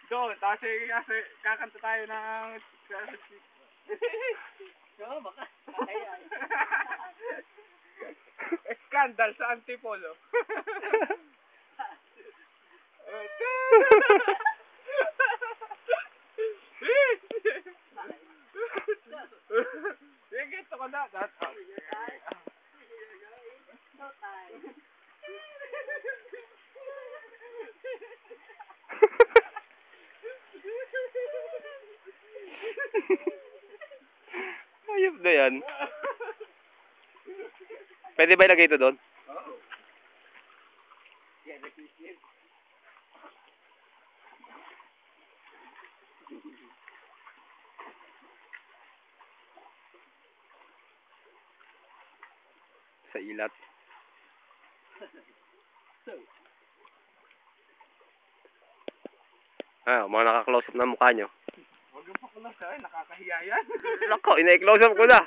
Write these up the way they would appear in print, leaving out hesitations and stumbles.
Doon, kasi kakanta tayo ng... Oo, baka. Kaya. Skandal sa Antipolo. Sige, ito ko na. Ayop na yan. Pwede ba ilagay ito doon? Oo. Sa ilat. Mga naka-close up na mukha nyo. Huwag yung pakulang sa akin, nakakahiya yan. Lako, ina-close up ko na.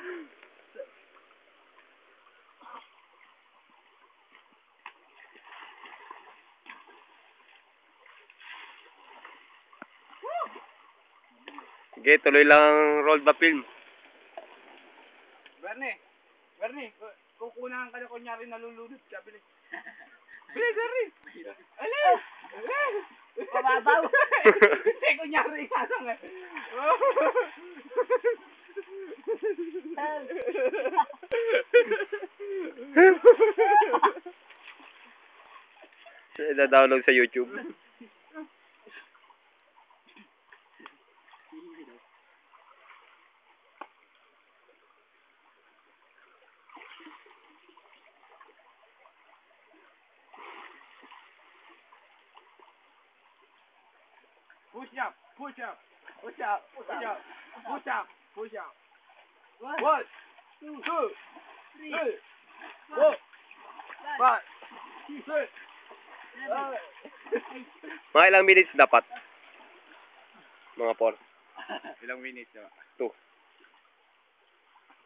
Sige, tuloy lang roll the film. Bernie, kukunahan ka na kunyari nalulunod ka, bilis. Bilis, Bernie! Alis! Mababaw. Hindi, kunyari ka lang eh. Ida-download sa YouTube. Push up, push up, push up, push up, push up, push up. 1, 2, 3, 4, 5, 6, Mga ilang minutes dapat? Mga 4. Ilang minutes na? 2.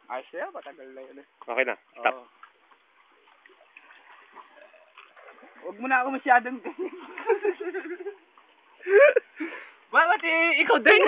Ayos na yan, matagal na yun eh. Okay na. Stop. Oo. Huwag mo na ako masyadong... Bakit ikaw din?